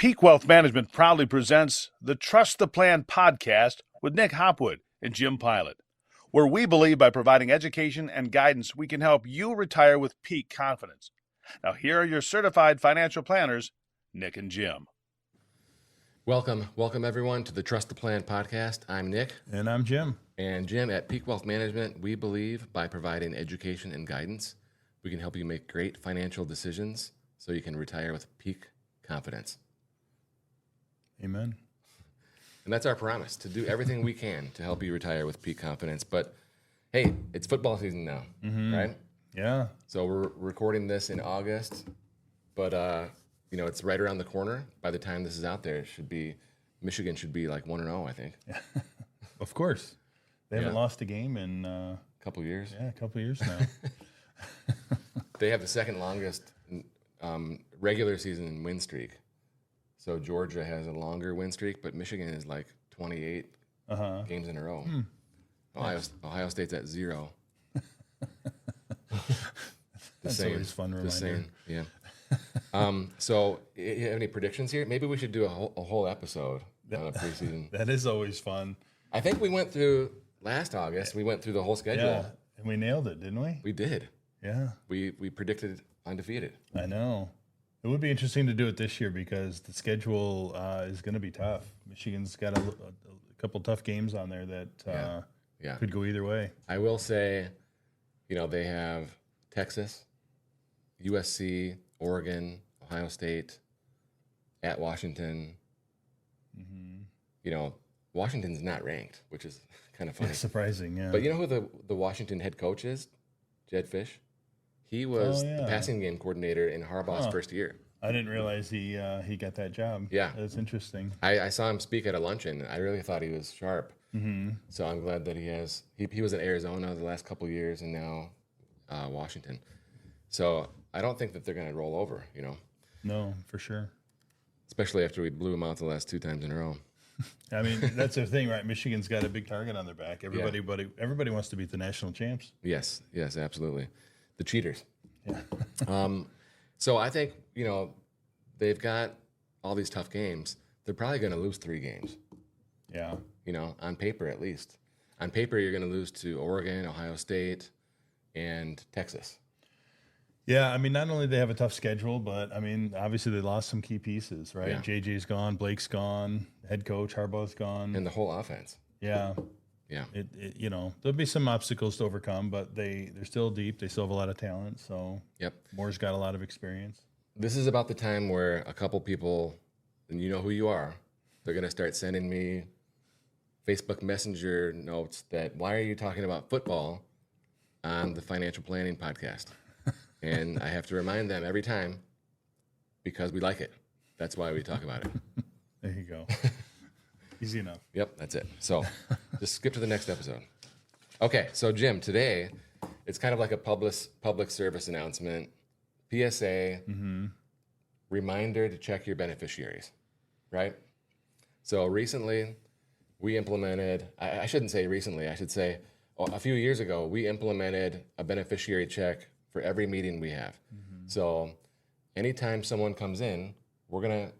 Peak Wealth Management proudly presents the Trust the Plan podcast with Nick Hopwood and Jim Pilat, where we believe by providing education and guidance, we can help you retire with peak confidence. Now, here are your certified financial planners, Nick and Jim. Welcome everyone to the Trust the Plan podcast. I'm Nick. And I'm Jim. And Jim, at Peak Wealth Management, we believe by providing education and guidance, we can help you make great financial decisions so you can retire with peak confidence. Amen. And that's our promise, to do everything we can to help you retire with peak confidence. But hey, it's football season now, right? Yeah. So we're recording this in August, but it's right around the corner. By the time this is out there, Michigan should be like 1-0, I think. Of course. They haven't lost a game in a couple years. Yeah, a couple years now. They have the second longest regular season win streak. So Georgia has a longer win streak, but Michigan is like 28 games in a row. Ohio State's at 0. That's always fun reminder. Yeah. So you have any predictions here? Maybe we should do a whole episode on a preseason. That is always fun. I think we went through last August. We went through the whole schedule. Yeah, and we nailed it, didn't we? We did. Yeah. We predicted undefeated. I know. It would be interesting to do it this year because the schedule is going to be tough. Michigan's got a couple tough games on there that could go either way. I will say, they have Texas, USC, Oregon, Ohio State, at Washington. Washington's not ranked, which is kind of funny. It's surprising, yeah. But you know who the Washington head coach is? Jed Fish. He was the passing game coordinator in Harbaugh's first year. I didn't realize he got that job. Yeah. That's interesting. I saw him speak at a luncheon. I really thought he was sharp. So I'm glad that he was in Arizona the last couple of years and now Washington. So I don't think that they're going to roll over, No, for sure. Especially after we blew them out the last 2 times in a row. I mean, that's the thing, right? Michigan's got a big target on their back. Everybody wants to beat the national champs. Yes, absolutely. The cheaters. Yeah. So I think, they've got all these tough games. They're probably going to lose 3 games. Yeah. On paper at least. On paper, you're going to lose to Oregon, Ohio State, and Texas. Yeah, I mean, not only do they have a tough schedule, but, I mean, obviously they lost some key pieces, right? Yeah. JJ's gone, Blake's gone, head coach Harbaugh's gone. And the whole offense. Yeah. Yeah. There'll be some obstacles to overcome, but they're still deep. They still have a lot of talent, so Moore's got a lot of experience. This is about the time where a couple people, and you know who you are, they're going to start sending me Facebook Messenger notes that, why are you talking about football on the financial planning podcast? And I have to remind them every time because we like it. That's why we talk about it. There you go. Easy enough. Yep, that's it. So just skip to the next episode. Okay, so Jim, today it's kind of like a public service announcement, PSA, reminder to check your beneficiaries, right? So recently we implemented, I shouldn't say recently, I should say a few years ago, we implemented a beneficiary check for every meeting we have. So anytime someone comes in, we're going to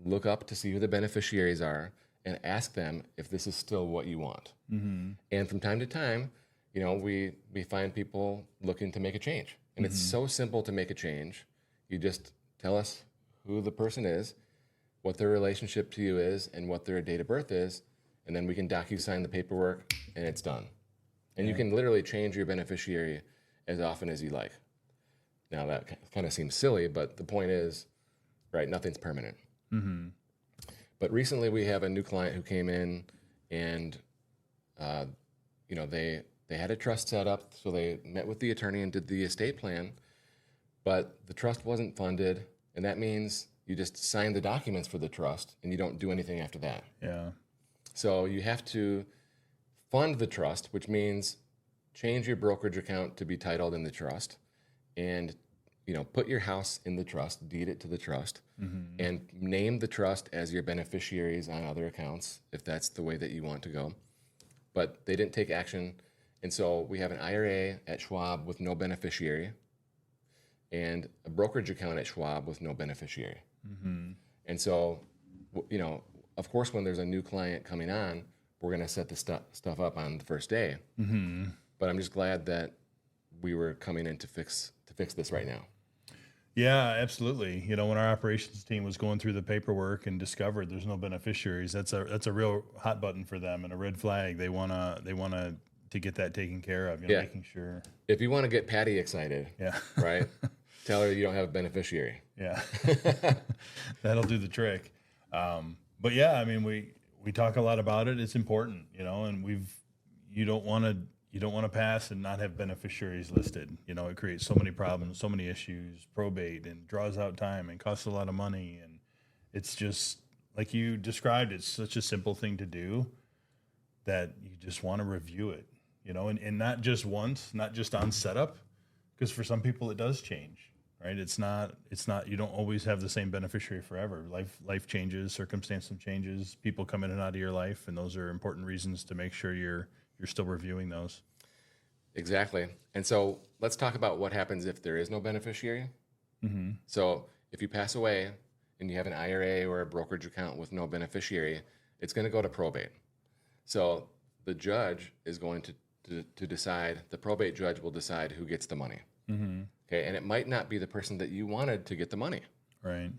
look up to see who the beneficiaries are and ask them if this is still what you want. And from time to time, we find people looking to make a change. And it's so simple to make a change. You just tell us who the person is, what their relationship to you is, and what their date of birth is, and then we can DocuSign the paperwork, and it's done. And you can literally change your beneficiary as often as you like. Now that kind of seems silly, but the point is, right, nothing's permanent. But recently we have a new client who came in and, they had a trust set up, so they met with the attorney and did the estate plan, but the trust wasn't funded, and that means you just sign the documents for the trust and you don't do anything after that. Yeah. So you have to fund the trust, which means change your brokerage account to be titled in the trust and, put your house in the trust, deed it to the trust, and name the trust as your beneficiaries on other accounts, if that's the way that you want to go. But they didn't take action. And so we have an IRA at Schwab with no beneficiary and a brokerage account at Schwab with no beneficiary. And so, of course, when there's a new client coming on, we're going to set the stuff up on the first day. Mm-hmm. But I'm just glad that we were coming in to fix this right now. Yeah, absolutely. When our operations team was going through the paperwork and discovered there's no beneficiaries, that's a real hot button for them and a red flag. They wanna to get that taken care of. Making sure. If you want to get Patty excited, yeah, right, tell her you don't have a beneficiary. Yeah, that'll do the trick. But yeah, I mean, we talk a lot about it. It's important, and you don't want to pass and not have beneficiaries listed. It creates so many problems, so many issues, probate, and draws out time and costs a lot of money. And it's just like you described, it's such a simple thing to do that you just want to review it, and not just once, not just on setup, because for some people it does change, right? It's not, you don't always have the same beneficiary forever. Life changes, circumstance changes, people come in and out of your life, and those are important reasons to make sure you're still reviewing those. Exactly. And so let's talk about what happens if there is no beneficiary. Mm-hmm. So if you pass away and you have an IRA or a brokerage account with no beneficiary, it's going to go to probate. So the judge is going to decide, the probate judge will decide who gets the money. Mm-hmm. Okay. And it might not be the person that you wanted to get the money. Right.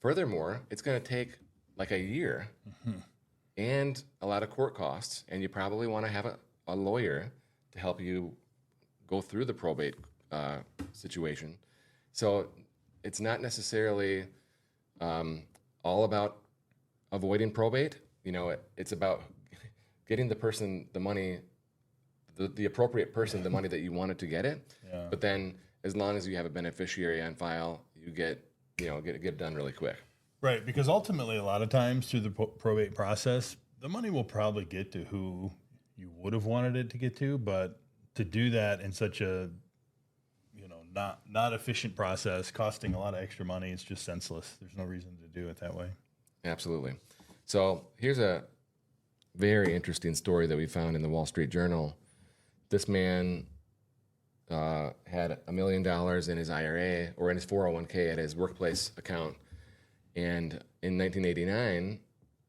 Furthermore, it's going to take like a year and a lot of court costs. And you probably want to have a lawyer to help you go through the probate situation. So it's not necessarily all about avoiding probate. It's about getting the person the money, the appropriate person the money that you wanted to get it. Yeah. But then as long as you have a beneficiary on file, you get it done really quick. Right, because ultimately a lot of times through the probate process, the money will probably get to who you would have wanted it to get to, but to do that in such a not efficient process, costing a lot of extra money, it's just senseless. There's no reason to do it that way. Absolutely. So here's a very interesting story that we found in the Wall Street Journal. This man had $1 million in his IRA or in his 401k at his workplace account. And in 1989,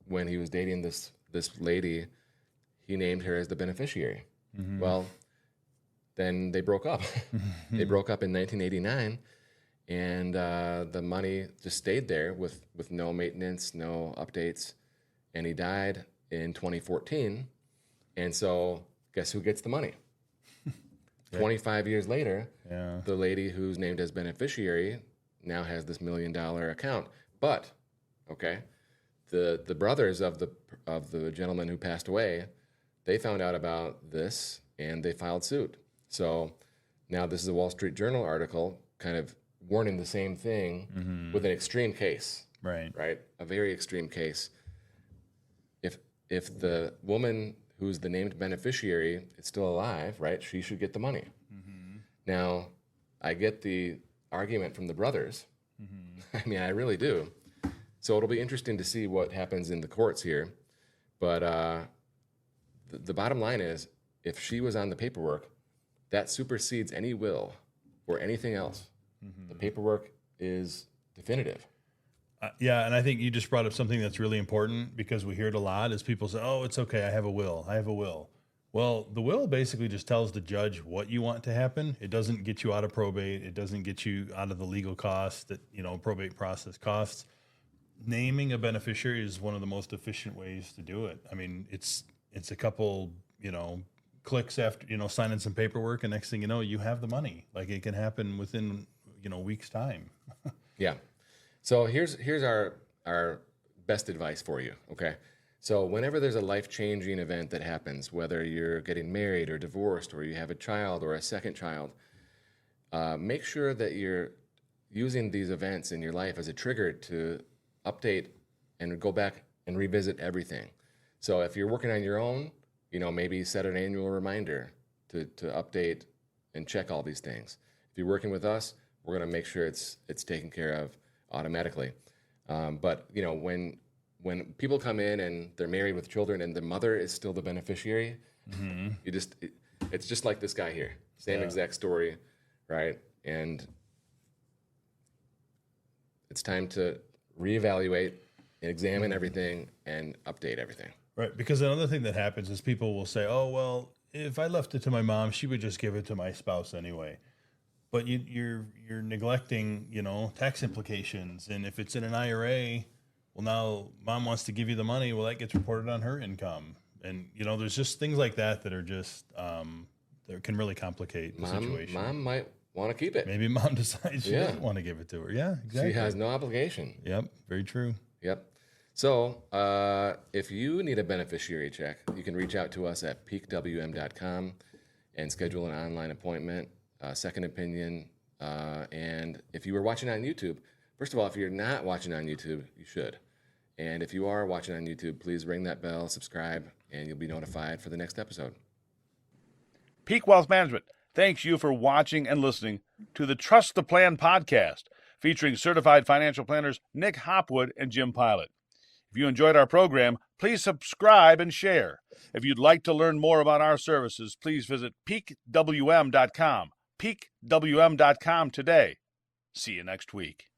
when he was dating this lady, he named her as the beneficiary. Mm-hmm. Well, then they broke up. They broke up in 1989, and the money just stayed there with no maintenance, no updates, and he died in 2014. And so guess who gets the money? 25 years later, the lady who's named as beneficiary now has this $1 million account. But, the brothers of the gentleman who passed away, they found out about this and they filed suit. So now this is a Wall Street Journal article kind of warning the same thing with an extreme case. Right. A very extreme case. If the woman who's the named beneficiary is still alive, right, she should get the money. Mm-hmm. Now, I get the argument from the brothers. Mm-hmm. I mean, I really do. So it'll be interesting to see what happens in the courts here. But the bottom line is, if she was on the paperwork, that supersedes any will or anything else. Mm-hmm. The paperwork is definitive. Yeah, and I think you just brought up something that's really important because we hear it a lot is people say, oh, it's okay, I have a will. Well, the will basically just tells the judge what you want to happen. It doesn't get you out of probate. It doesn't get you out of the legal costs that, probate process costs. Naming a beneficiary is one of the most efficient ways to do it. I mean, it's a couple, clicks after, signing some paperwork, and next thing you know, you have the money. Like it can happen within, weeks' time. Yeah. So here's our best advice for you, okay? So whenever there's a life-changing event that happens, whether you're getting married or divorced or you have a child or a second child, make sure that you're using these events in your life as a trigger to update and go back and revisit everything. So if you're working on your own, maybe set an annual reminder to update and check all these things. If you're working with us, we're going to make sure it's taken care of automatically. But when people come in and they're married with children and the mother is still the beneficiary, mm-hmm. It's just like this guy here, same exact story, right? And it's time to reevaluate, examine everything, and update everything. Right. Because another thing that happens is people will say, oh, well, if I left it to my mom, she would just give it to my spouse anyway. But you're neglecting, tax implications. And if it's in an IRA, well, now mom wants to give you the money. Well, that gets reported on her income. And, there's just things like that are just, that can really complicate the situation. Mom might want to keep it. Maybe mom decides she doesn't want to give it to her. Yeah, exactly. She has no obligation. Yep, very true. Yep. So if you need a beneficiary check, you can reach out to us at peakwm.com and schedule an online appointment, second opinion. And if you were watching on YouTube, first of all, if you're not watching on YouTube, you should. And if you are watching on YouTube, please ring that bell, subscribe, and you'll be notified for the next episode. Peak Wealth Management thanks you for watching and listening to the Trust the Plan podcast, featuring certified financial planners Nick Hopwood and Jim Pilat. If you enjoyed our program, please subscribe and share. If you'd like to learn more about our services, please visit peakwm.com. peakwm.com today. See you next week.